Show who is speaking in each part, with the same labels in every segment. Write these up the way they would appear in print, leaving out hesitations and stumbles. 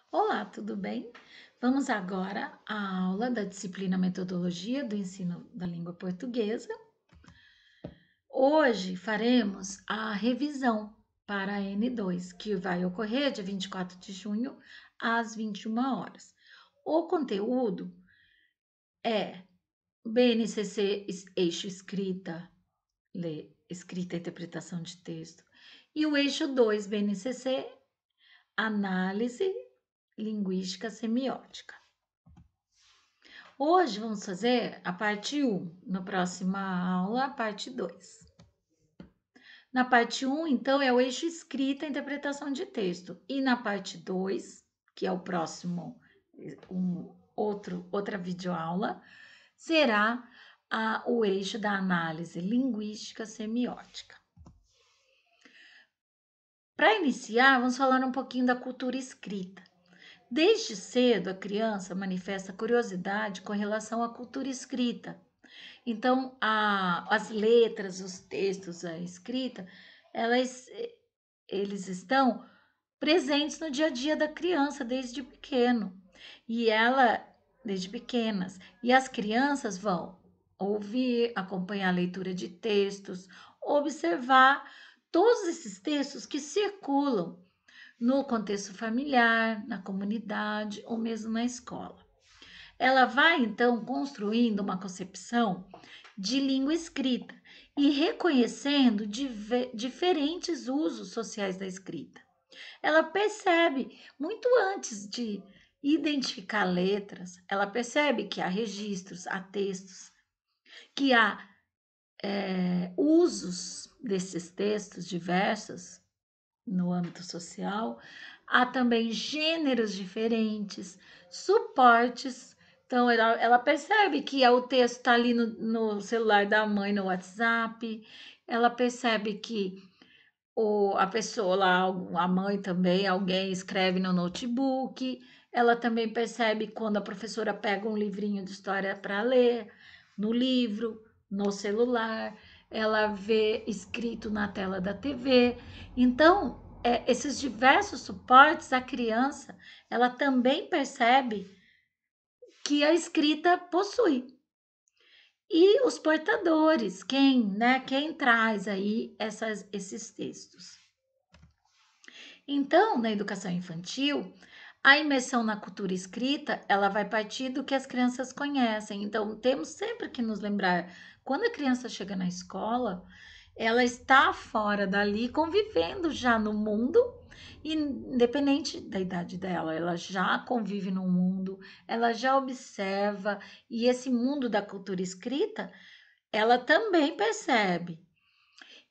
Speaker 1: Olá, tudo bem? Vamos agora à aula da disciplina Metodologia do Ensino da Língua Portuguesa. Hoje faremos a revisão para a N2, que vai ocorrer dia 24 de junho, às 21 horas. O conteúdo é BNCC, eixo escrita, escrita e interpretação de texto, e o eixo 2, BNCC, análise linguística semiótica. Hoje vamos fazer a parte 1, na próxima aula, a parte 2. Na parte 1, então, é o eixo escrita e interpretação de texto. E na parte 2, que é o próximo, outra videoaula, será o eixo da análise linguística semiótica. Para iniciar, vamos falar um pouquinho da cultura escrita. Desde cedo, a criança manifesta curiosidade com relação à cultura escrita. Então, as letras, os textos, a escrita, eles estão presentes no dia a dia da criança desde pequeno. Desde pequenas. E as crianças vão ouvir, acompanhar a leitura de textos, observar todos esses textos que circulam no contexto familiar, na comunidade ou mesmo na escola. Ela vai então construindo uma concepção de língua escrita e reconhecendo diferentes usos sociais da escrita. Ela percebe, muito antes de identificar letras, ela percebe que há registros, há textos, que há usos desses textos diversos no âmbito social, há também gêneros diferentes, suportes. Então, ela percebe que o texto está ali no celular da mãe, no WhatsApp, ela percebe que a pessoa lá, a mãe também, alguém escreve no notebook, ela também percebe quando a professora pega um livrinho de história para ler, no livro, no celular, ela vê escrito na tela da TV. Então, esses diversos suportes, a criança, ela também percebe que a escrita possui. E os portadores, quem traz aí esses textos. Então, na educação infantil, a imersão na cultura escrita, ela vai partir do que as crianças conhecem. Então, temos sempre que nos lembrar, quando a criança chega na escola, ela está fora dali, convivendo já no mundo, independente da idade dela, ela já convive no mundo, ela já observa, e esse mundo da cultura escrita, ela também percebe.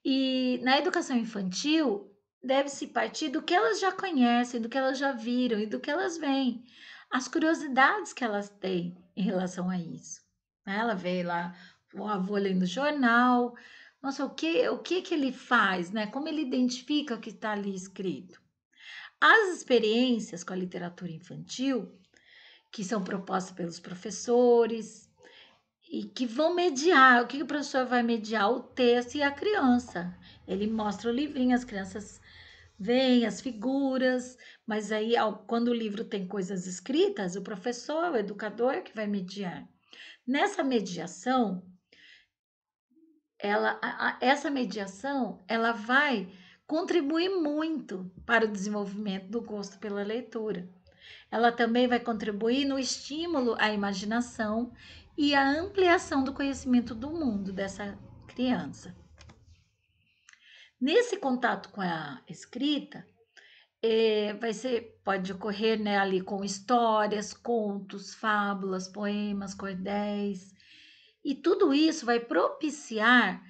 Speaker 1: E na educação infantil, deve-se partir do que elas já conhecem, do que elas já viram e do que elas veem, as curiosidades que elas têm em relação a isso. Ela vê lá o avô lendo jornal, nossa, o que ele faz, né? Como ele identifica o que está ali escrito. As experiências com a literatura infantil, que são propostas pelos professores, e que vão mediar. O que o professor vai mediar? O texto e a criança. Ele mostra o livrinho, as crianças veem as figuras, mas aí, quando o livro tem coisas escritas, o professor, o educador que vai mediar. Nessa mediação, essa mediação, ela vai contribuir muito para o desenvolvimento do gosto pela leitura. Ela também vai contribuir no estímulo à imaginação e à ampliação do conhecimento do mundo dessa criança. Nesse contato com a escrita, pode ocorrer, né, ali com histórias, contos, fábulas, poemas, cordéis, e tudo isso vai propiciar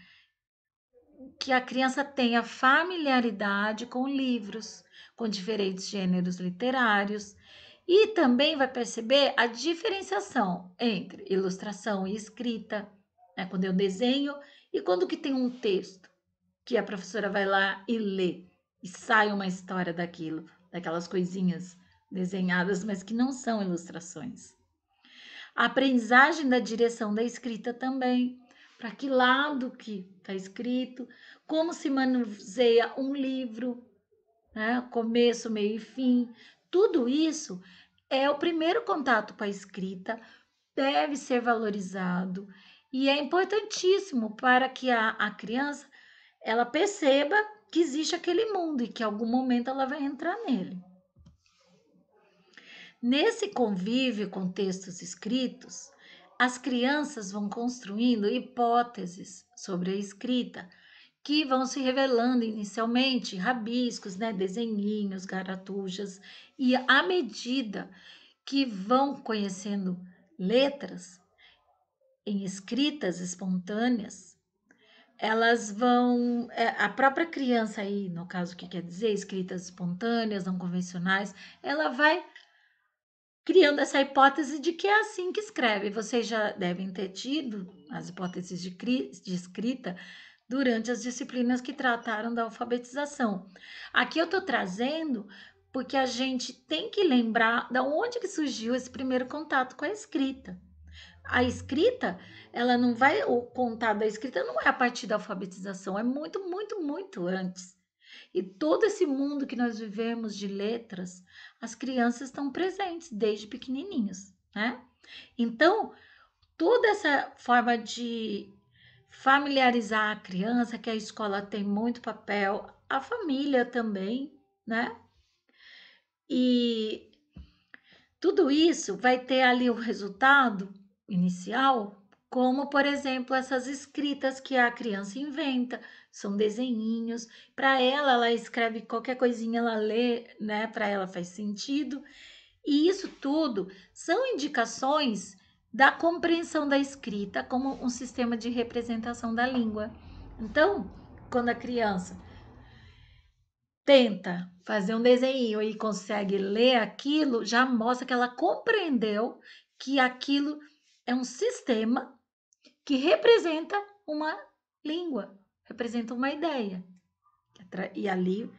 Speaker 1: que a criança tenha familiaridade com livros, com diferentes gêneros literários, e também vai perceber a diferenciação entre ilustração e escrita, né, quando eu desenho e quando que tem um texto, que a professora vai lá e lê, e sai uma história daquelas coisinhas desenhadas, mas que não são ilustrações. A aprendizagem da direção da escrita também, para que lado que está escrito, como se manuseia um livro, né? Começo, meio e fim. Tudo isso é o primeiro contato com a escrita, deve ser valorizado e é importantíssimo para que a criança ela perceba que existe aquele mundo e que em algum momento ela vai entrar nele. Nesse convívio com textos escritos, as crianças vão construindo hipóteses sobre a escrita, que vão se revelando inicialmente rabiscos, né, desenhinhos, garatujas, e à medida que vão conhecendo letras em escritas espontâneas, elas vão, a própria criança aí, no caso, o que quer dizer, escritas espontâneas, não convencionais, ela vai criando essa hipótese de que é assim que escreve. Vocês já devem ter tido as hipóteses de escrita durante as disciplinas que trataram da alfabetização. Aqui eu estou trazendo porque a gente tem que lembrar de onde que surgiu esse primeiro contato com a escrita. A escrita, ela não vai, o contato da escrita não é a partir da alfabetização, é muito, muito, muito antes. E todo esse mundo que nós vivemos de letras, as crianças estão presentes desde pequenininhos, né? Então, toda essa forma de familiarizar a criança, que a escola tem muito papel, a família também, né? E tudo isso vai ter ali o resultado inicial, como, por exemplo, essas escritas que a criança inventa, são desenhinhos. Para ela, ela escreve qualquer coisinha, ela lê, né? Para ela faz sentido. E isso tudo são indicações da compreensão da escrita como um sistema de representação da língua. Então, quando a criança tenta fazer um desenho e consegue ler aquilo, já mostra que ela compreendeu que aquilo é um sistema que representa uma língua, representa uma ideia. E ali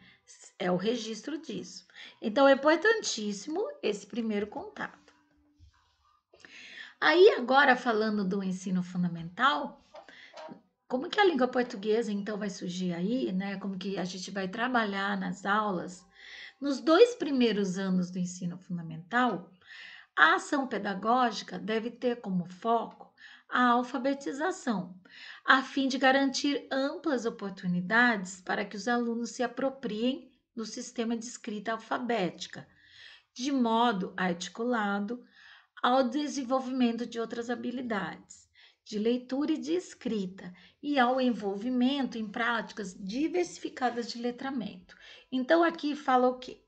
Speaker 1: é o registro disso. Então é importantíssimo esse primeiro contato. Aí agora falando do ensino fundamental, como que a língua portuguesa então vai surgir aí, né? Como que a gente vai trabalhar nas aulas? Nos 2 primeiros anos do ensino fundamental, a ação pedagógica deve ter como foco a alfabetização, a fim de garantir amplas oportunidades para que os alunos se apropriem do sistema de escrita alfabética, de modo articulado ao desenvolvimento de outras habilidades, de leitura e de escrita, e ao envolvimento em práticas diversificadas de letramento. Então, aqui fala o quê?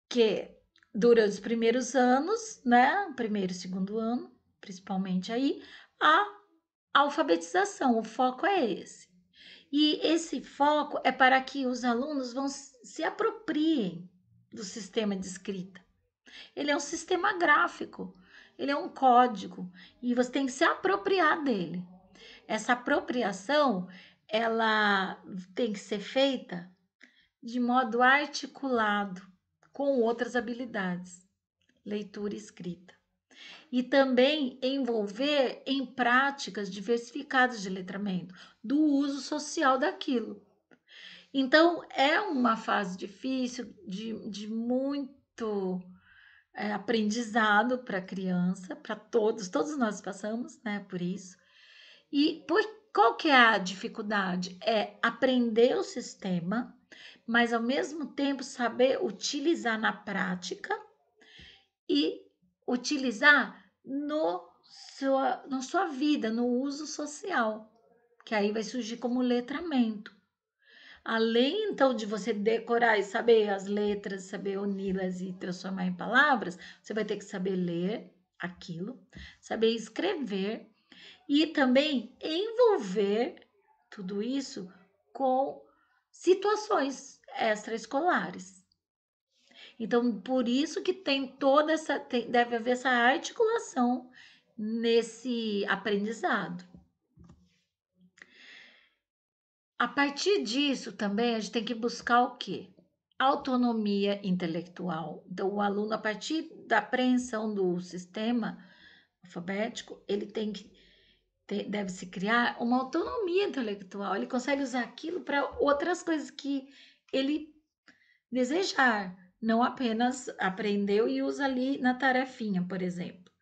Speaker 1: Que durante os primeiros anos, né, primeiro e segundo ano, principalmente aí, a alfabetização, o foco é esse. E esse foco é para que os alunos vão se apropriem do sistema de escrita. Ele é um sistema gráfico, ele é um código e você tem que se apropriar dele. Essa apropriação, ela tem que ser feita de modo articulado com outras habilidades, leitura e escrita. E também envolver em práticas diversificadas de letramento, do uso social daquilo. Então, é uma fase difícil, de muito aprendizado para a criança, para todos nós passamos, né, por isso. E qual que é a dificuldade? É aprender o sistema, mas ao mesmo tempo saber utilizar na prática e utilizar na sua vida, no uso social, que aí vai surgir como letramento. Além, então, de você decorar e saber as letras, saber uni-las e transformar em palavras, você vai ter que saber ler aquilo, saber escrever e também envolver tudo isso com situações extraescolares. Então, por isso que tem toda essa, deve haver essa articulação nesse aprendizado. A partir disso também a gente tem que buscar o quê? Autonomia intelectual. Então, o aluno, a partir da apreensão do sistema alfabético, ele tem que deve se criar uma autonomia intelectual. Ele consegue usar aquilo para outras coisas que ele desejar. não apenas aprendeu e usa ali na tarefinha, por exemplo.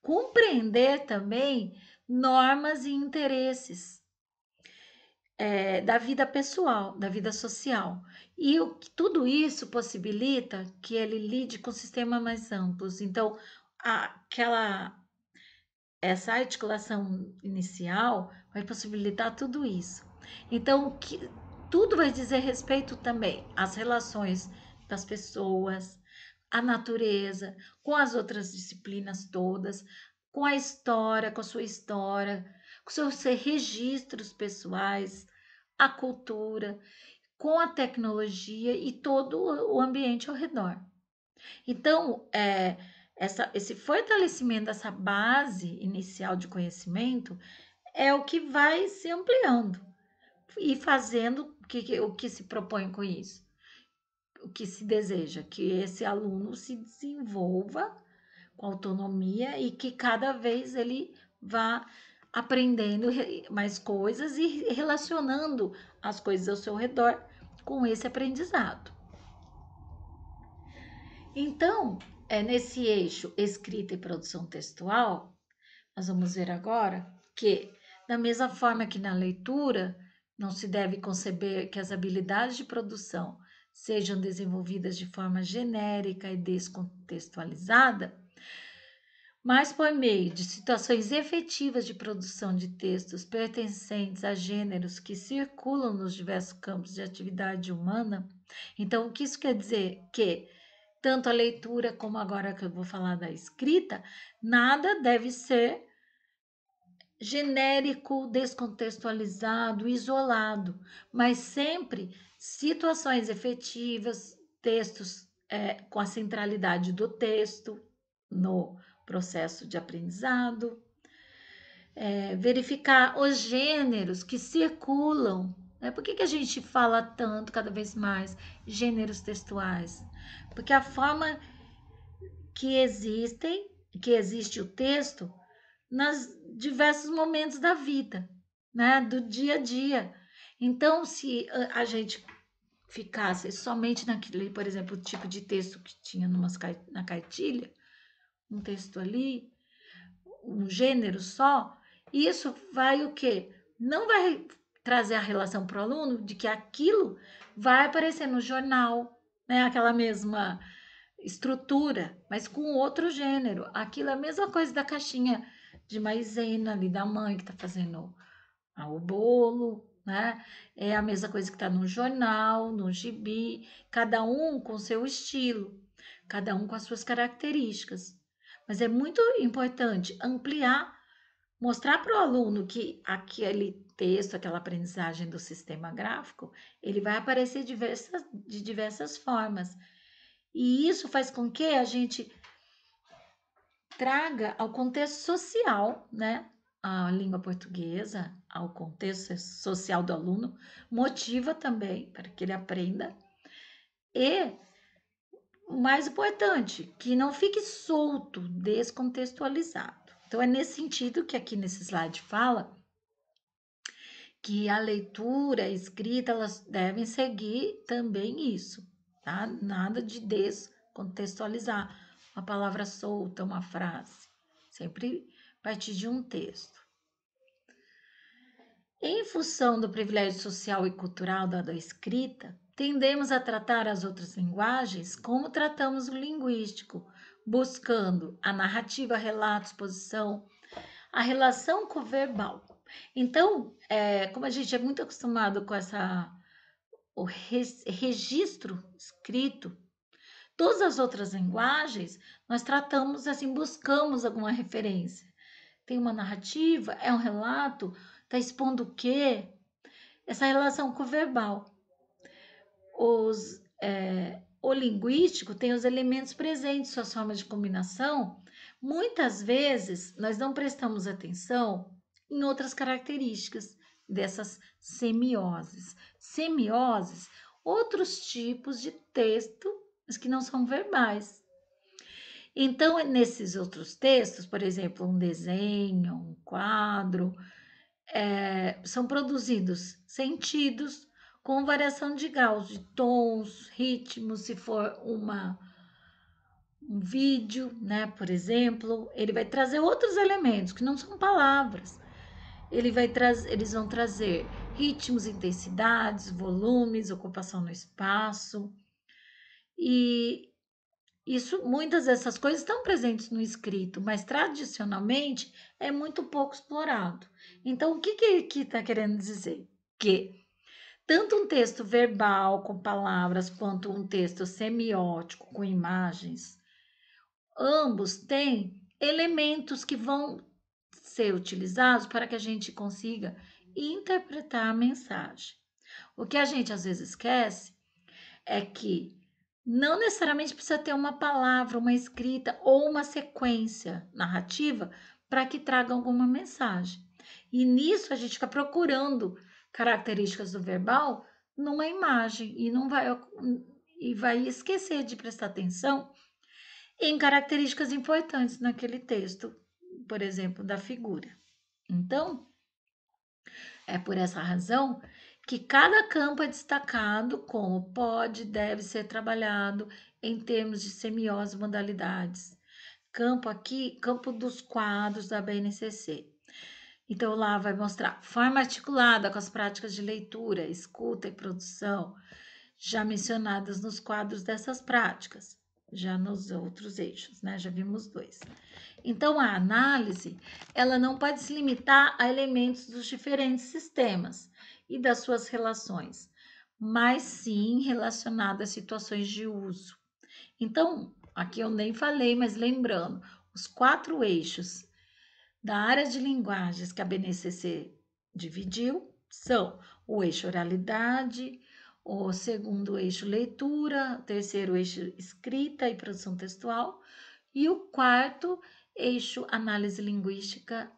Speaker 1: Compreender também normas e interesses da vida pessoal, da vida social. E tudo isso possibilita que ele lide com sistemas mais amplos. Então, essa articulação inicial vai possibilitar tudo isso. Então, tudo vai dizer respeito também às relações das pessoas, à natureza, com as outras disciplinas todas, com a história, com a sua história, com seus registros pessoais, a cultura, com a tecnologia e todo o ambiente ao redor. Então, esse fortalecimento dessa base inicial de conhecimento é o que vai se ampliando e fazendo o que se propõe com isso, o que se deseja, que esse aluno se desenvolva com autonomia e que cada vez ele vá aprendendo mais coisas e relacionando as coisas ao seu redor com esse aprendizado. Então, nesse eixo escrita e produção textual, nós vamos ver agora que, da mesma forma que na leitura, não se deve conceber que as habilidades de produção sejam desenvolvidas de forma genérica e descontextualizada, mas por meio de situações efetivas de produção de textos pertencentes a gêneros que circulam nos diversos campos de atividade humana. Então, o que isso quer dizer? Que tanto a leitura como agora que eu vou falar da escrita, nada deve ser genérico, descontextualizado, isolado, mas sempre situações efetivas, textos com a centralidade do texto no processo de aprendizado, verificar os gêneros que circulam. Né? Por que a gente fala tanto, cada vez mais, gêneros textuais? Porque a forma que existe o texto nos diversos momentos da vida, né? Do dia a dia. Então, se a gente ficasse somente naquele, por exemplo, o tipo de texto que tinha na cartilha, um texto ali, um gênero só, isso vai o quê? Não vai trazer a relação para o aluno de que aquilo vai aparecer no jornal, né? Aquela mesma estrutura, mas com outro gênero. Aquilo é a mesma coisa da caixinha de maisena ali da mãe que está fazendo o bolo, né? É a mesma coisa que está no jornal, no gibi, cada um com seu estilo, cada um com as suas características. Mas é muito importante ampliar, mostrar para o aluno que aquele texto, aquela aprendizagem do sistema gráfico, ele vai aparecer de diversas formas. E isso faz com que a gente traga ao contexto social, né? A língua portuguesa, ao contexto social do aluno, motiva também para que ele aprenda. E, o mais importante, que não fique solto, descontextualizado. Então, é nesse sentido que aqui nesse slide fala que a leitura, a escrita, elas devem seguir também isso, tá? Nada de descontextualizar uma palavra solta, uma frase. Sempre partir de um texto. Em função do privilégio social e cultural da escrita, tendemos a tratar as outras linguagens como tratamos o linguístico, buscando a narrativa, relato, exposição, a relação com o verbal. Então, como a gente é muito acostumado com o registro escrito, todas as outras linguagens, nós tratamos assim, buscamos alguma referência. Tem uma narrativa, é um relato, está expondo o quê? Essa relação com o verbal. O linguístico tem os elementos presentes, suas formas de combinação. Muitas vezes, nós não prestamos atenção em outras características dessas semioses. Semioses, outros tipos de texto, mas que não são verbais. Então, nesses outros textos, por exemplo, um desenho, um quadro, são produzidos sentidos com variação de graus, de tons, ritmos, se for um vídeo, né, por exemplo, ele vai trazer outros elementos que não são palavras. Eles vão trazer ritmos, intensidades, volumes, ocupação no espaço. E muitas dessas coisas estão presentes no escrito, mas tradicionalmente é muito pouco explorado. Então, o que está querendo dizer? Que tanto um texto verbal com palavras quanto um texto semiótico com imagens, ambos têm elementos que vão ser utilizados para que a gente consiga interpretar a mensagem. O que a gente às vezes esquece é que não necessariamente precisa ter uma palavra, uma escrita ou uma sequência narrativa para que traga alguma mensagem. E nisso a gente fica procurando características do verbal numa imagem e vai esquecer de prestar atenção em características importantes naquele texto, por exemplo, da figura. Então, é por essa razão que cada campo é destacado como pode, deve ser trabalhado em termos de semiose e modalidades. Campo aqui, campo dos quadros da BNCC. Então, lá vai mostrar forma articulada com as práticas de leitura, escuta e produção, já mencionadas nos quadros dessas práticas, já nos outros eixos, né? Já vimos dois. Então, a análise, ela não pode se limitar a elementos dos diferentes sistemas e das suas relações, mas sim relacionada a situações de uso. Então, aqui eu nem falei, mas lembrando, os 4 eixos da área de linguagens que a BNCC dividiu são o eixo oralidade, o segundo eixo leitura, o terceiro eixo escrita e produção textual e o quarto eixo análise linguística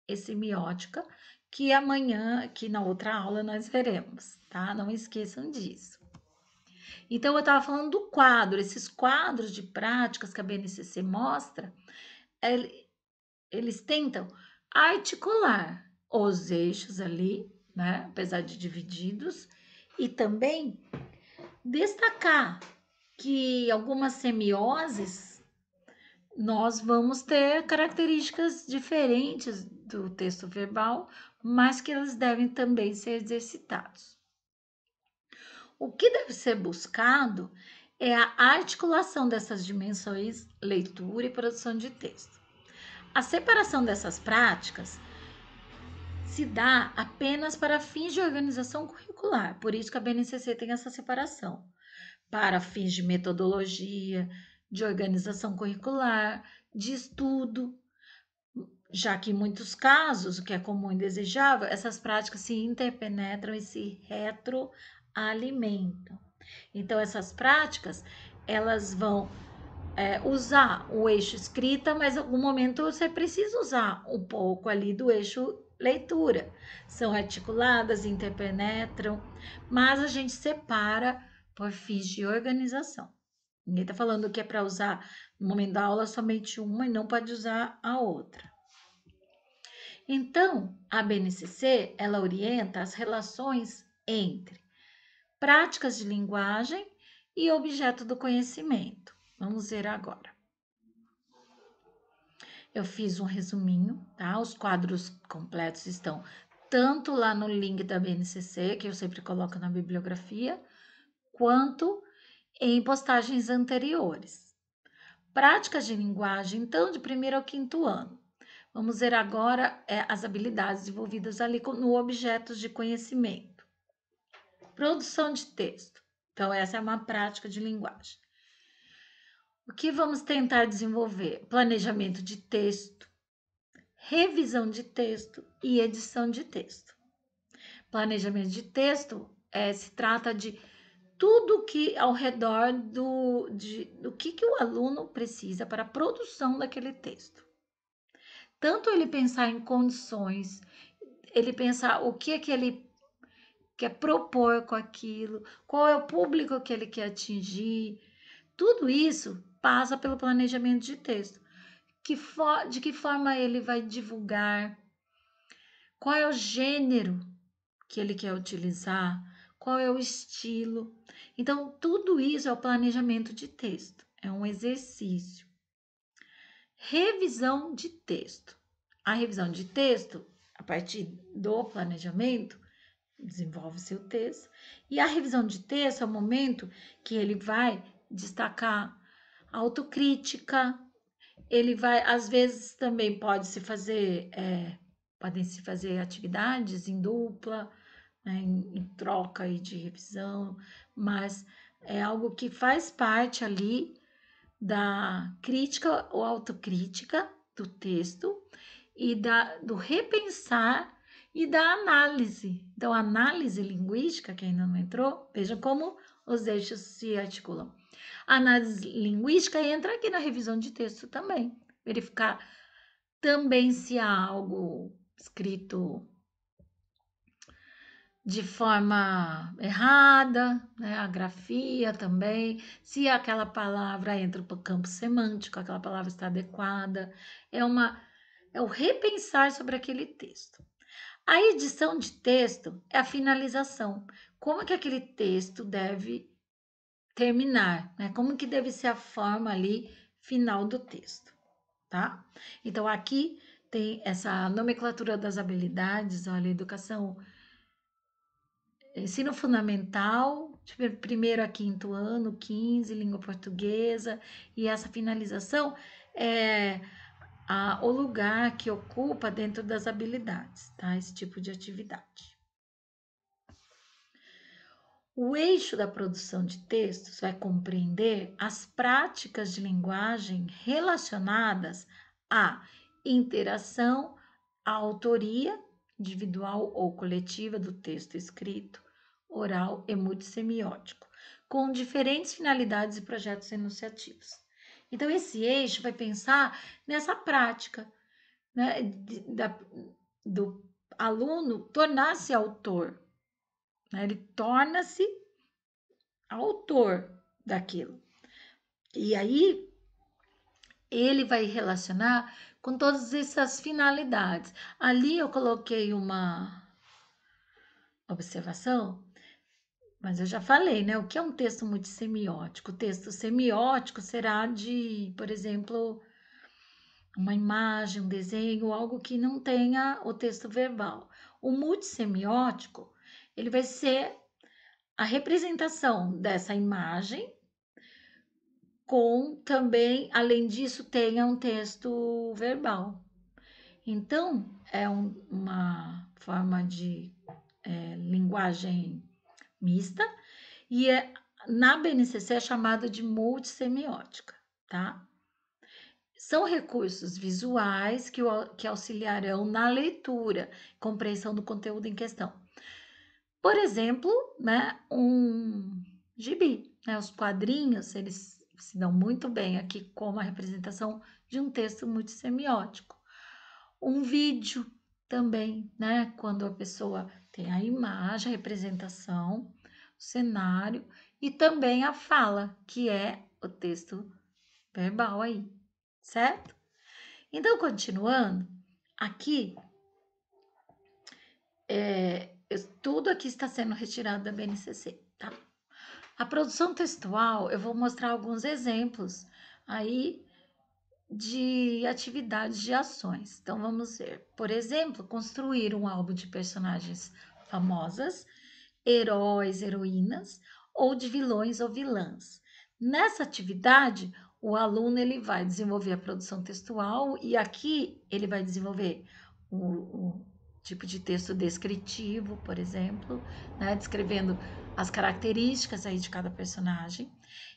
Speaker 1: e semiótica, que amanhã, aqui na outra aula, nós veremos, tá? Não esqueçam disso. Então, eu estava falando do quadro, esses quadros de práticas que a BNCC mostra, eles tentam articular os eixos ali, né? Apesar de divididos, e também destacar que algumas semioses nós vamos ter características diferentes do texto verbal, mas que eles devem também ser exercitados. O que deve ser buscado é a articulação dessas dimensões leitura e produção de texto. A separação dessas práticas se dá apenas para fins de organização curricular, por isso que a BNCC tem essa separação, para fins de metodologia, de organização curricular, de estudo, já que em muitos casos, o que é comum e desejável, essas práticas se interpenetram e se retroalimentam. Então, essas práticas, elas vão usar o eixo escrita, mas em algum momento você precisa usar um pouco ali do eixo leitura. São articuladas, interpenetram, mas a gente separa por fins de organização. Ninguém está falando que é para usar no momento da aula somente uma e não pode usar a outra. Então, a BNCC, ela orienta as relações entre práticas de linguagem e objeto do conhecimento. Vamos ver agora. Eu fiz um resuminho, tá? Os quadros completos estão tanto lá no link da BNCC, que eu sempre coloco na bibliografia, quanto em postagens anteriores. Práticas de linguagem, então, de 1º ao 5º ano. Vamos ver agora as habilidades desenvolvidas ali no objetos de conhecimento. Produção de texto. Então, essa é uma prática de linguagem. O que vamos tentar desenvolver? Planejamento de texto, revisão de texto e edição de texto. Planejamento de texto se trata de tudo que ao redor do que o aluno precisa para a produção daquele texto. Tanto ele pensar em condições, ele pensar o que é que ele quer propor com aquilo, qual é o público que ele quer atingir, tudo isso passa pelo planejamento de texto. De que forma ele vai divulgar, qual é o gênero que ele quer utilizar, qual é o estilo. Então, tudo isso é o planejamento de texto, é um exercício. Revisão de texto. A revisão de texto, a partir do planejamento, desenvolve-se o texto, e a revisão de texto é o momento que ele vai destacar autocrítica, ele vai, às vezes também podem se fazer atividades em dupla, né, em troca aí de revisão, mas é algo que faz parte ali da crítica ou autocrítica do texto e do repensar e da análise. Então, a análise linguística, que ainda não entrou, veja como os eixos se articulam. A análise linguística entra aqui na revisão de texto também. Verificar também se há algo escrito de forma errada, né? A grafia também, se aquela palavra entra para o campo semântico, aquela palavra está adequada, é o repensar sobre aquele texto. A edição de texto é a finalização. Como que aquele texto deve terminar, né? Como que deve ser a forma ali final do texto, tá? Então aqui tem essa nomenclatura das habilidades, olha, educação, ensino fundamental, de primeiro a quinto ano, 15, língua portuguesa, e essa finalização é o lugar que ocupa dentro das habilidades, tá? Esse tipo de atividade. O eixo da produção de textos vai compreender as práticas de linguagem relacionadas à interação, à autoria individual ou coletiva do texto escrito, oral e multissemiótico, com diferentes finalidades e projetos enunciativos. Então, esse eixo vai pensar nessa prática, né, do aluno tornar-se autor, né? Ele torna-se autor daquilo. E aí ele vai relacionar com todas essas finalidades. Ali eu coloquei uma observação, mas eu já falei, né? O que é um texto multissemiótico? O texto semiótico será de, por exemplo, uma imagem, um desenho, algo que não tenha o texto verbal. O multissemiótico, ele vai ser a representação dessa imagem com também, além disso, tenha um texto verbal. Então, é uma forma de linguagem mista e na BNCC é chamada de multissemiótica, tá? São recursos visuais que auxiliarão na leitura, compreensão do conteúdo em questão. Por exemplo, né, um gibi, né, os quadrinhos, eles se dão muito bem aqui como a representação de um texto multissemiótico. Um vídeo também, né, quando a pessoa tem a imagem, a representação, o cenário e também a fala, que é o texto verbal aí, certo? Então, continuando, aqui tudo aqui está sendo retirado da BNCC, tá? A produção textual, eu vou mostrar alguns exemplos aí de atividades de ações. Então, vamos ver. Por exemplo, construir um álbum de personagens famosas, heróis, heroínas, ou de vilões ou vilãs. Nessa atividade, o aluno ele vai desenvolver a produção textual e aqui ele vai desenvolver o tipo de texto descritivo, por exemplo, né, descrevendo as características aí de cada personagem.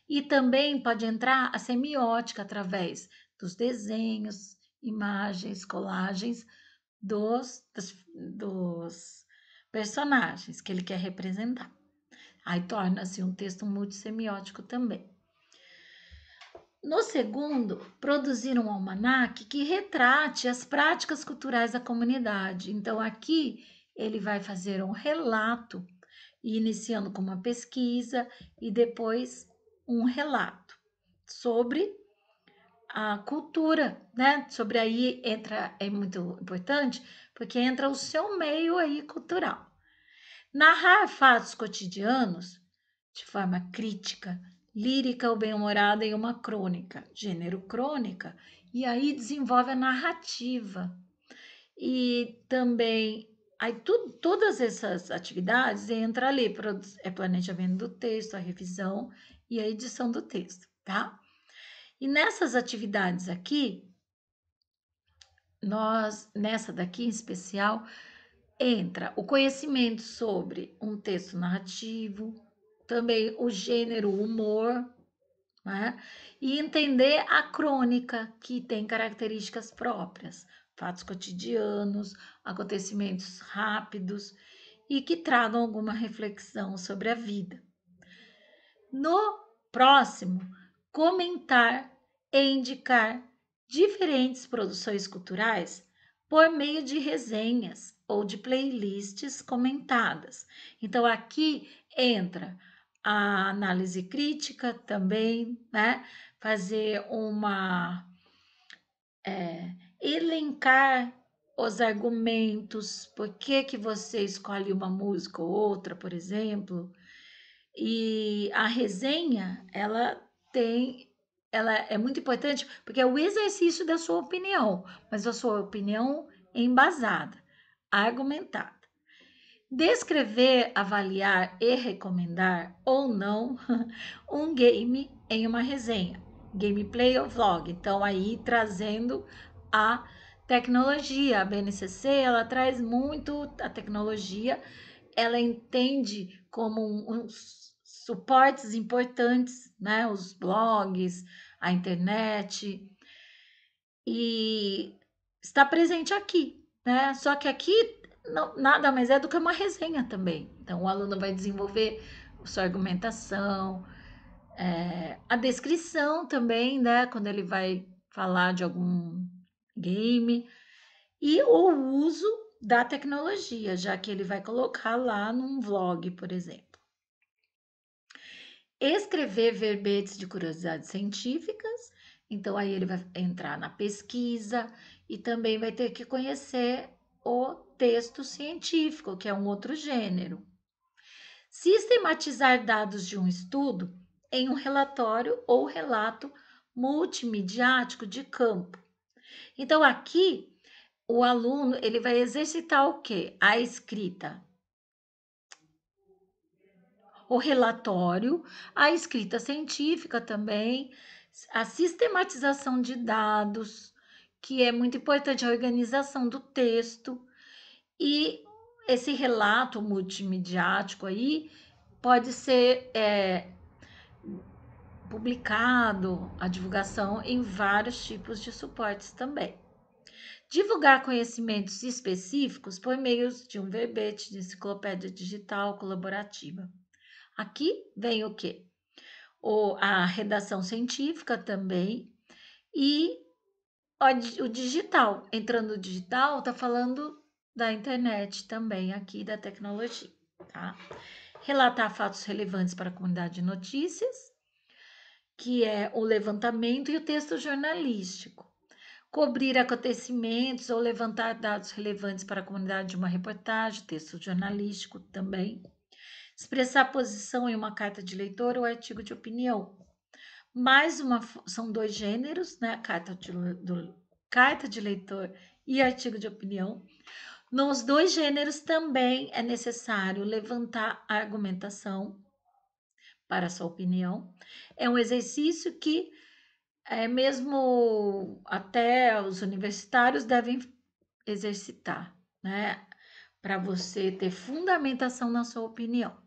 Speaker 1: E também pode entrar a semiótica através dos desenhos, imagens, colagens dos personagens que ele quer representar. Aí torna-se um texto multissemiótico também. No segundo, produzir um almanaque que retrate as práticas culturais da comunidade. Então, aqui ele vai fazer um relato, iniciando com uma pesquisa e depois um relato sobre a cultura, né? Sobre aí entra, é muito importante, porque entra o seu meio aí cultural. Narrar fatos cotidianos de forma crítica, lírica ou bem-humorada em uma crônica, gênero crônica, e aí desenvolve a narrativa. E também, aí todas essas atividades entram ali, planejamento do texto, a revisão e a edição do texto, tá? E nessas atividades aqui, nessa daqui em especial, entra o conhecimento sobre um texto narrativo, também o gênero humor, né? E entender a crônica, que tem características próprias, fatos cotidianos, acontecimentos rápidos e que tragam alguma reflexão sobre a vida. No próximo, comentar e indicar diferentes produções culturais por meio de resenhas ou de playlists comentadas. Então, aqui entra a análise crítica também, né? Fazer elencar os argumentos, por que você escolhe uma música ou outra, por exemplo, e a resenha, ela é muito importante porque é o exercício da sua opinião, mas a sua opinião embasada, argumentada. Descrever, avaliar e recomendar ou não um game em uma resenha, gameplay ou vlog. Então, aí trazendo a tecnologia, a BNCC, ela traz muito a tecnologia, ela entende como uns suportes importantes, né? Os blogs, a internet, e está presente aqui, né? Só que aqui não, nada mais é do que uma resenha também. Então, o aluno vai desenvolver sua argumentação, a descrição também, né? Quando ele vai falar de algum game, e o uso da tecnologia, já que ele vai colocar lá num vlog, por exemplo. Escrever verbetes de curiosidades científicas, então aí ele vai entrar na pesquisa e também vai ter que conhecer o texto científico, que é um outro gênero. Sistematizar dados de um estudo em um relatório ou relato multimediático de campo. Então aqui o aluno ele vai exercitar o quê? A escrita, o relatório, a escrita científica também, a sistematização de dados, que é muito importante, a organização do texto, e esse relato multimediático aí pode ser publicado, a divulgação em vários tipos de suportes também. Divulgar conhecimentos específicos por meio de um verbete de enciclopédia digital colaborativa. Aqui vem o quê? A redação científica também e o digital. Entrando no digital, está falando da internet também, aqui da tecnologia, tá? Relatar fatos relevantes para a comunidade de notícias, que é o levantamento e o texto jornalístico. Cobrir acontecimentos ou levantar dados relevantes para a comunidade de uma reportagem, texto jornalístico também. Expressar posição em uma carta de leitor ou artigo de opinião. Mais uma, são dois gêneros, né? Carta de leitor e artigo de opinião. Nos dois gêneros também é necessário levantar a argumentação para a sua opinião. É um exercício que mesmo até os universitários devem exercitar, né? Para você ter fundamentação na sua opinião.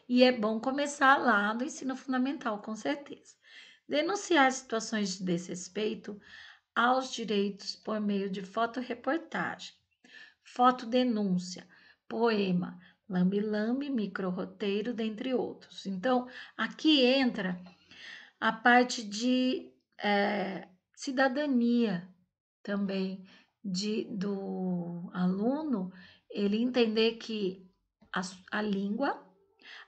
Speaker 1: E é bom começar lá no ensino fundamental, com certeza. Denunciar situações de desrespeito aos direitos por meio de fotoreportagem, fotodenúncia, poema, lambe-lambe, micro-roteiro, dentre outros. Então, aqui entra a parte de cidadania também, do aluno, ele entender que a língua,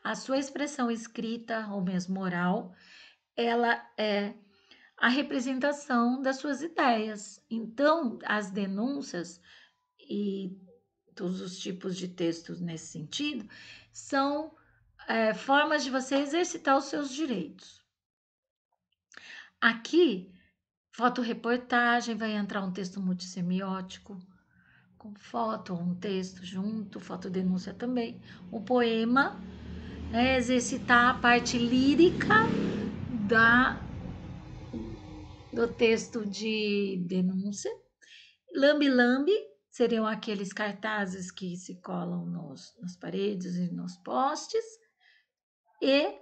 Speaker 1: a sua expressão escrita ou mesmo oral, ela é a representação das suas ideias. Então, as denúncias e todos os tipos de textos nesse sentido, são formas de você exercitar os seus direitos. Aqui, fotoreportagem, vai entrar um texto multissemiótico, com foto ou um texto junto, fotodenúncia também. O poema, né, exercitar a parte lírica do texto de denúncia. Lambe-lambe seriam aqueles cartazes que se colam nas paredes e nos postes. E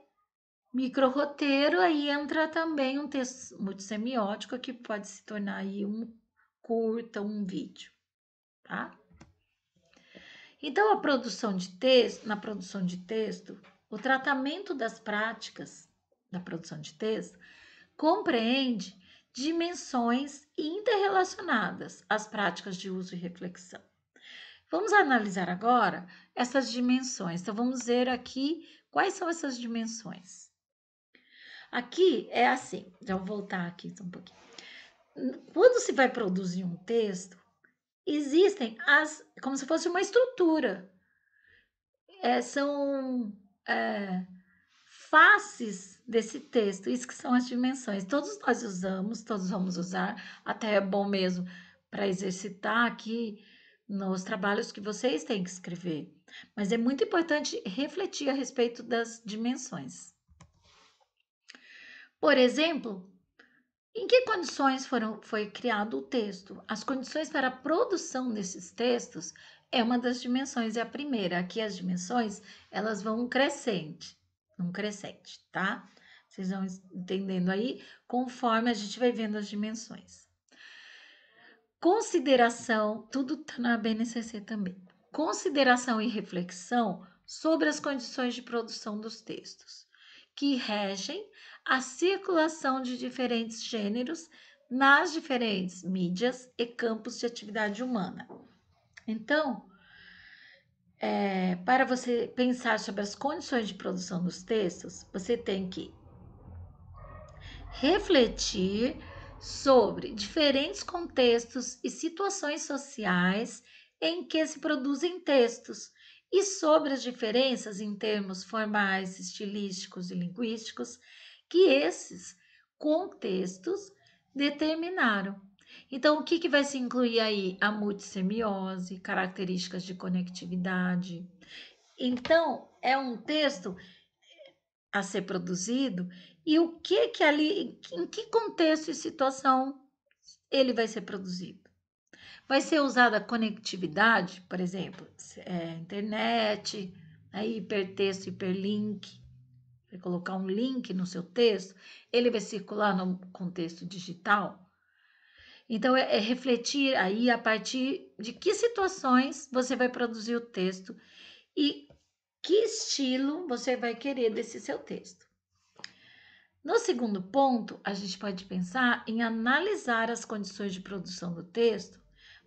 Speaker 1: micro-roteiro, aí entra também um texto multissemiótico que pode se tornar aí um curta, um vídeo, tá? Então, na produção de texto, o tratamento das práticas da produção de texto compreende dimensões interrelacionadas às práticas de uso e reflexão. Vamos analisar agora essas dimensões. Então, vamos ver aqui quais são essas dimensões. Aqui é assim, já vou voltar aqui um pouquinho. Quando se vai produzir um texto, existem como se fosse uma estrutura. São faces desse texto, isso que são as dimensões. Todos nós usamos, todos vamos usar, até é bom mesmo para exercitar aqui nos trabalhos que vocês têm que escrever. Mas é muito importante refletir a respeito das dimensões. Por exemplo, em que condições foi criado o texto? As condições para a produção desses textos é uma das dimensões, é a primeira. Aqui as dimensões, elas vão crescente, tá? Vocês vão entendendo aí, conforme a gente vai vendo as dimensões. Consideração, tudo tá na BNCC também. Consideração e reflexão sobre as condições de produção dos textos, que regem a circulação de diferentes gêneros nas diferentes mídias e campos de atividade humana. Então, para você pensar sobre as condições de produção dos textos, você tem que refletir sobre diferentes contextos e situações sociais em que se produzem textos e sobre as diferenças em termos formais, estilísticos e linguísticos que esses contextos determinaram. Então, o que vai se incluir aí? A multissemiose, características de conectividade. Então, é um texto a ser produzido e o que ali, em que contexto e situação ele vai ser produzido. Vai ser usada a conectividade, por exemplo, internet, hipertexto, hiperlink. Vai colocar um link no seu texto, ele vai circular no contexto digital. Então, é refletir aí a partir de que situações você vai produzir o texto e que estilo você vai querer desse seu texto. No segundo ponto, a gente pode pensar em analisar as condições de produção do texto,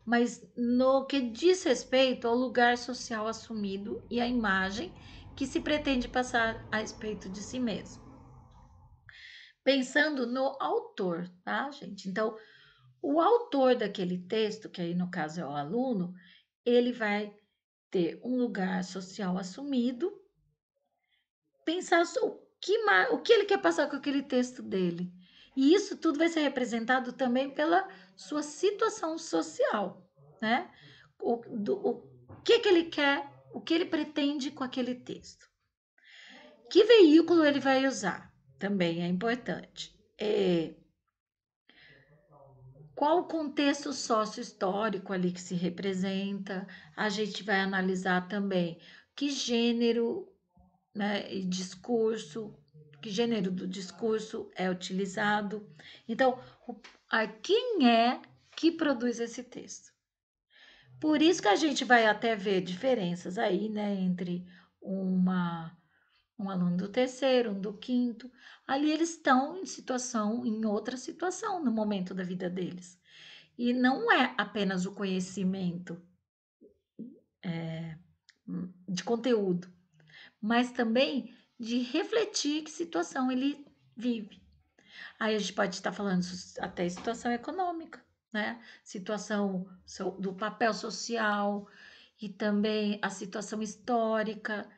Speaker 1: mas no que diz respeito ao lugar social assumido e à imagem que se pretende passar a respeito de si mesmo. Pensando no autor, tá, gente? Então, o autor daquele texto, que aí no caso é o aluno, ele vai ter um lugar social assumido, pensar o que ele quer passar com aquele texto dele. E isso tudo vai ser representado também pela sua situação social, né? O que ele quer, o que ele pretende com aquele texto. Que veículo ele vai usar? Também é importante. Qual o contexto sócio-histórico ali que se representa? A gente vai analisar também que gênero, né, e discurso, que gênero do discurso é utilizado. Então, quem é que produz esse texto? Por isso que a gente vai até ver diferenças aí, né, entre um aluno do terceiro, um do quinto. Ali eles estão em outra situação no momento da vida deles. E não é apenas o conhecimento de conteúdo, mas também de refletir que situação ele vive. Aí a gente pode estar falando até situação econômica, né? Situação do papel social. e também a situação histórica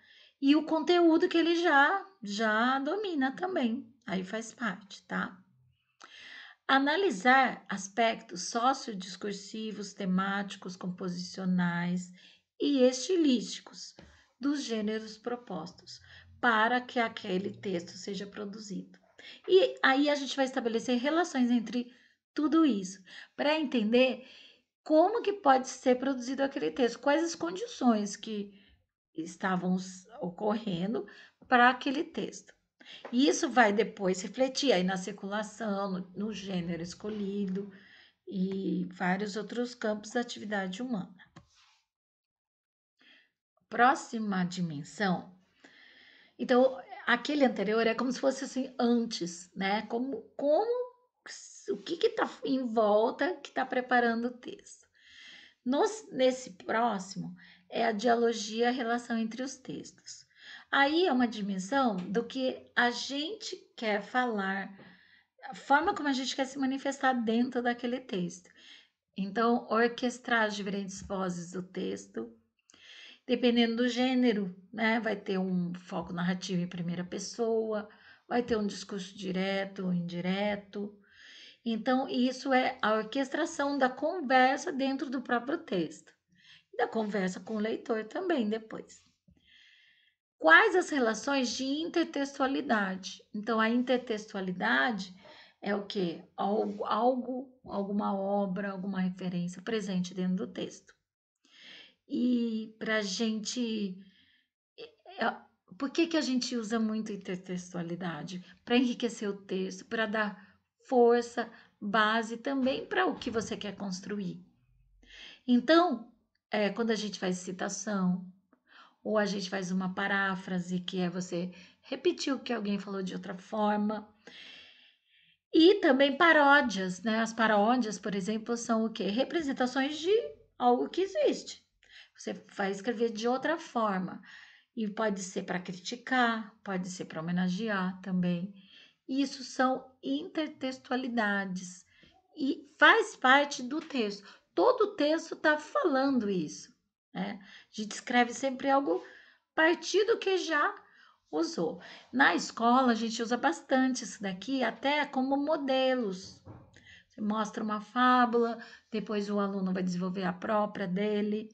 Speaker 1: e o conteúdo que ele já domina também. Aí faz parte, tá? Analisar aspectos sociodiscursivos, temáticos, composicionais e estilísticos dos gêneros propostos para que aquele texto seja produzido. E aí a gente vai estabelecer relações entre tudo isso para entender como que pode ser produzido aquele texto, quais as condições que estavam ocorrendo para aquele texto. E isso vai depois refletir aí na circulação, no gênero escolhido e vários outros campos da atividade humana. Próxima dimensão. Então, aquele anterior é como se fosse assim antes, né? Como o que está em volta que está preparando o texto. Nesse próximo é a dialogia, a relação entre os textos. Aí é uma dimensão do que a gente quer falar, a forma como a gente quer se manifestar dentro daquele texto. Então, orquestrar as diferentes vozes do texto, dependendo do gênero, né? Vai ter um foco narrativo em primeira pessoa, vai ter um discurso direto ou indireto. Então, isso é a orquestração da conversa dentro do próprio texto e da conversa com o leitor também depois. Quais as relações de intertextualidade? Então, a intertextualidade é o quê? Alguma obra, alguma referência presente dentro do texto. E para a gente. Por que a gente usa muito intertextualidade? Para enriquecer o texto, para dar força, base também para o que você quer construir. Então, quando a gente faz citação, ou a gente faz uma paráfrase, que é você repetir o que alguém falou de outra forma. E também paródias, né? As paródias, por exemplo, são o quê? Representações de algo que existe. Você vai escrever de outra forma. E pode ser para criticar, pode ser para homenagear também. Isso são intertextualidades e faz parte do texto. Todo o texto está falando isso, né? A gente escreve sempre algo a partir do que já usou. Na escola, a gente usa bastante isso daqui, até como modelos. Você mostra uma fábula, depois o aluno vai desenvolver a própria dele.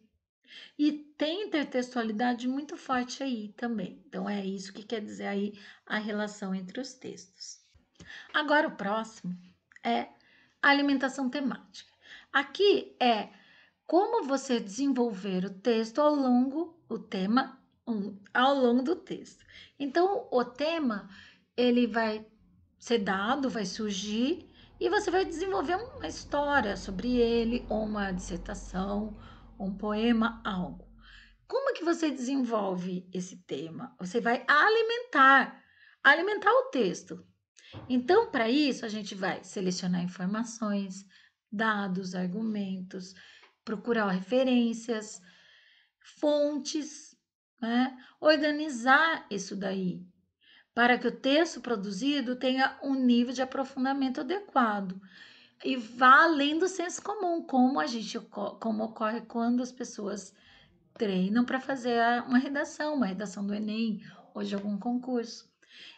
Speaker 1: E tem intertextualidade muito forte aí também. Então, é isso que quer dizer aí a relação entre os textos. Agora, o próximo é a alimentação temática. Aqui é como você desenvolver o texto o tema, ao longo do texto. Então, o tema, ele vai ser dado, vai surgir, e você vai desenvolver uma história sobre ele, ou uma dissertação, um poema, algo. Como que você desenvolve esse tema? Você vai alimentar o texto. Então, para isso, a gente vai selecionar informações, dados, argumentos, procurar referências, fontes, né? Organizar isso daí, para que o texto produzido tenha um nível de aprofundamento adequado e vá além do senso comum, como ocorre quando as pessoas treinam para fazer uma redação do Enem ou de algum concurso.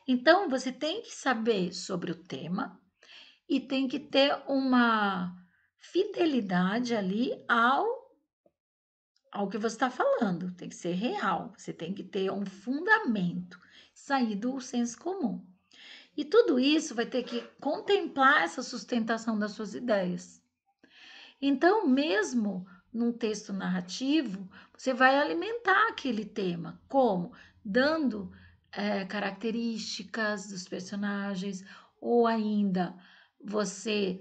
Speaker 1: Então, você tem que saber sobre o tema e tem que ter uma fidelidade ali ao que você está falando. Tem que ser real, você tem que ter um fundamento, sair do senso comum. E tudo isso vai ter que contemplar essa sustentação das suas ideias. Então, mesmo num texto narrativo, você vai alimentar aquele tema. Como? Dando características dos personagens, ou ainda você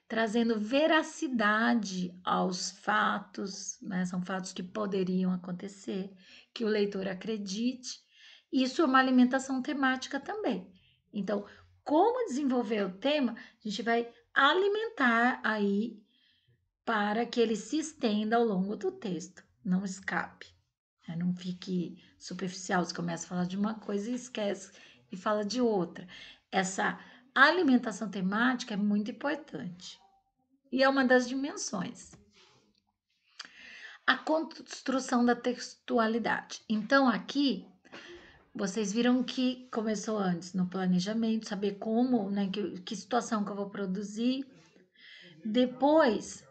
Speaker 1: trazendo veracidade aos fatos, né? São fatos que poderiam acontecer, que o leitor acredite. Isso é uma alimentação temática também. Então, como desenvolver o tema, a gente vai alimentar aí para que ele se estenda ao longo do texto, não escape, né? Não fique superficial, você começa a falar de uma coisa e esquece e fala de outra. Essa alimentação temática é muito importante e é uma das dimensões. A construção da textualidade. Então, aqui, vocês viram que começou antes no planejamento, saber como, né, que situação que eu vou produzir. Depois,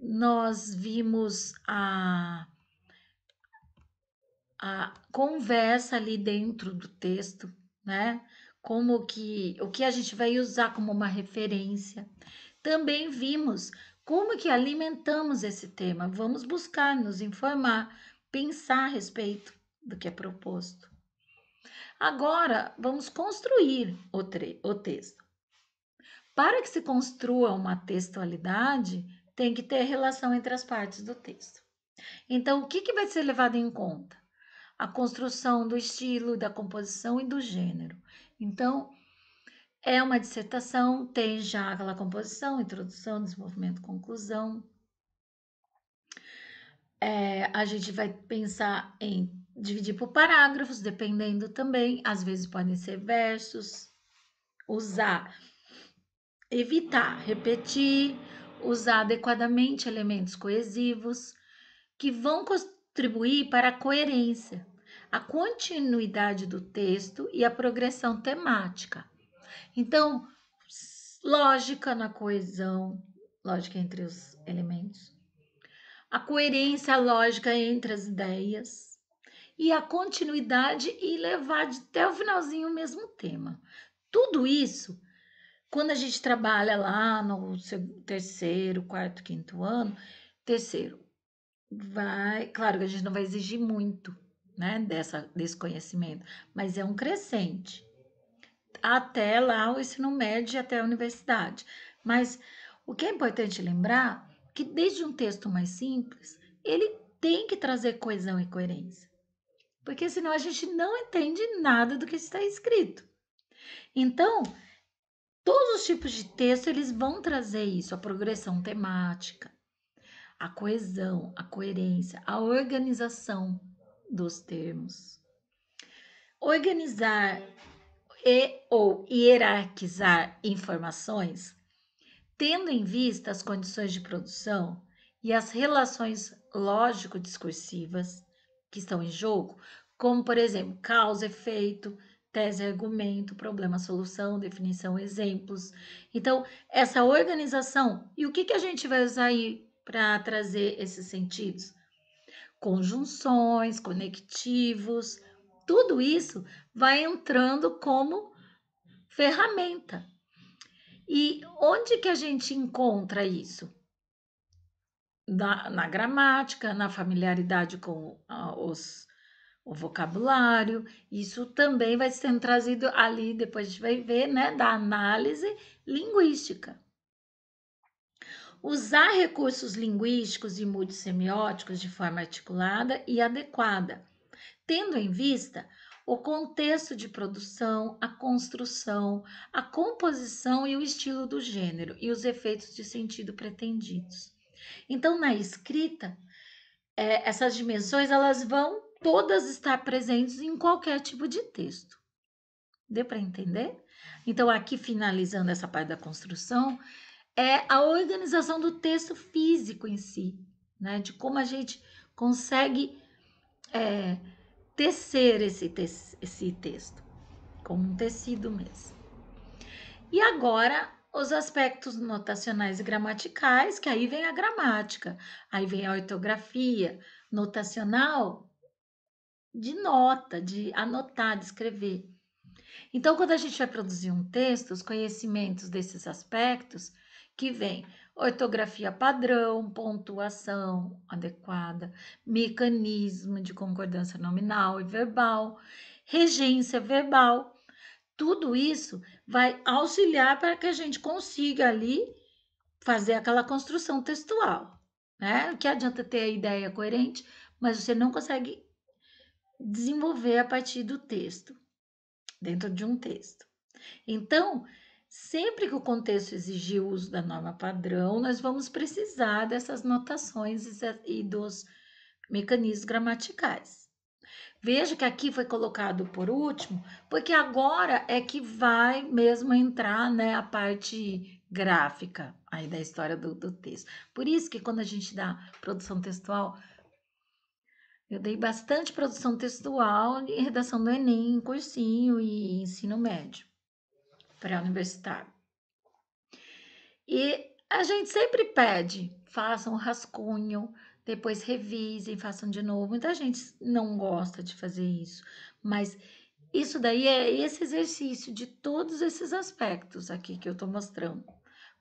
Speaker 1: nós vimos a conversa ali dentro do texto, né? Como que o que a gente vai usar como uma referência. Também vimos como que alimentamos esse tema. Vamos buscar nos informar, pensar a respeito do que é proposto. Agora, vamos construir o texto. Para que se construa uma textualidade, tem que ter relação entre as partes do texto. Então, o que vai ser levado em conta? A construção do estilo, da composição e do gênero. Então, é uma dissertação, tem já aquela composição, introdução, desenvolvimento, conclusão. A gente vai pensar em dividir por parágrafos, dependendo também, às vezes podem ser versos, evitar repetir, usar adequadamente elementos coesivos, que vão contribuir para a coerência, a continuidade do texto e a progressão temática. Então, lógica na coesão, lógica entre os elementos, a coerência lógica entre as ideias e a continuidade e levar até o finalzinho o mesmo tema. Tudo isso, quando a gente trabalha lá no terceiro, quarto, quinto ano, terceiro, claro que a gente não vai exigir muito, né, desse conhecimento, mas é um crescente até lá o ensino médio e até a universidade. Mas o que é importante lembrar que desde um texto mais simples, ele tem que trazer coesão e coerência, porque senão a gente não entende nada do que está escrito. Então, todos os tipos de texto eles vão trazer isso, a progressão temática, a coesão, a coerência, a organização dos termos. Organizar ou hierarquizar informações, tendo em vista as condições de produção e as relações lógico-discursivas que estão em jogo, como, por exemplo, causa, efeito, tese, argumento, problema, solução, definição, exemplos. Então, essa organização, e o que a gente vai usar aí para trazer esses sentidos? Conjunções, conectivos, tudo isso vai entrando como ferramenta. E onde que a gente encontra isso? Na gramática, na familiaridade com o vocabulário. Isso também vai sendo trazido ali, depois a gente vai ver, né, da análise linguística. Usar recursos linguísticos e multissemióticos de forma articulada e adequada, tendo em vista o contexto de produção, a construção, a composição e o estilo do gênero e os efeitos de sentido pretendidos. Então, na escrita, essas dimensões elas vão todas estar presentes em qualquer tipo de texto. Deu para entender? Então, aqui finalizando essa parte da construção, é a organização do texto físico em si, né? De como a gente consegue tecer esse texto, como um tecido mesmo. E agora, os aspectos notacionais e gramaticais, que aí vem a gramática, aí vem a ortografia, notacional, de nota, de anotar, de escrever. Então, quando a gente vai produzir um texto, os conhecimentos desses aspectos, que vem ortografia padrão, pontuação adequada, mecanismo de concordância nominal e verbal, regência verbal, tudo isso vai auxiliar para que a gente consiga ali fazer aquela construção textual, né? O que adianta ter a ideia coerente, mas você não consegue desenvolver a partir do texto, dentro de um texto. Então, sempre que o contexto exigir o uso da norma padrão, nós vamos precisar dessas notações e dos mecanismos gramaticais. Veja que aqui foi colocado por último, porque agora é que vai mesmo entrar, né, a parte gráfica aí da história do texto. Por isso que quando a gente dá produção textual, Eu dei bastante produção textual e redação do Enem em cursinho e ensino médio, pré-universitário. E a gente sempre pede, façam um rascunho, depois revisem, façam de novo. Muita gente não gosta de fazer isso, mas isso daí é esse exercício de todos esses aspectos aqui que eu estou mostrando.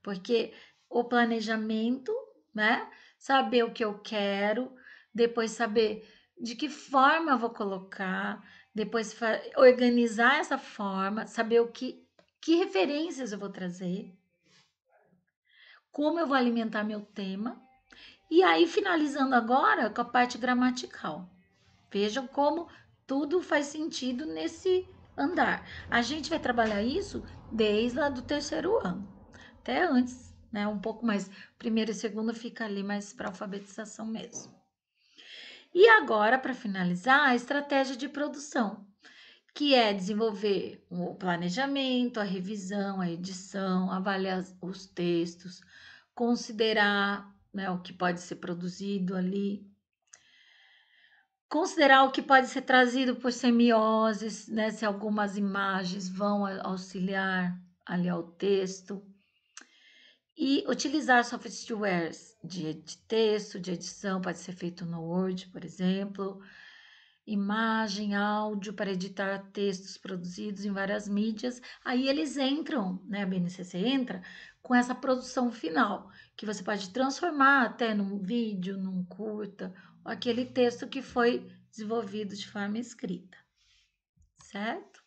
Speaker 1: Porque o planejamento, né? Saber o que eu quero, depois saber de que forma eu vou colocar, depois organizar essa forma, saber que referências eu vou trazer, como eu vou alimentar meu tema, e aí finalizando agora com a parte gramatical. Vejam como tudo faz sentido nesse andar. A gente vai trabalhar isso desde lá do terceiro ano, até antes, né? Um pouco mais. Primeiro e segundo fica ali mais para alfabetização mesmo. E agora, para finalizar, a estratégia de produção, que é desenvolver o planejamento, a revisão, a edição, avaliar os textos, considerar, né, o que pode ser produzido ali, considerar o que pode ser trazido por semioses, né, se algumas imagens vão auxiliar ali ao texto, e utilizar softwares de texto, de edição, pode ser feito no Word, por exemplo, imagem, áudio para editar textos produzidos em várias mídias. Aí eles entram, né? A BNCC entra com essa produção final, que você pode transformar até num vídeo, num curta, ou aquele texto que foi desenvolvido de forma escrita, certo?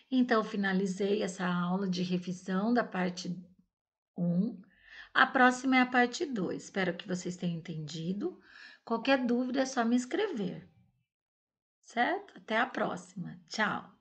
Speaker 1: Então, finalizei essa aula de revisão da parte 1. A próxima é a parte 2. Espero que vocês tenham entendido. Qualquer dúvida é só me escrever, certo? Até a próxima. Tchau!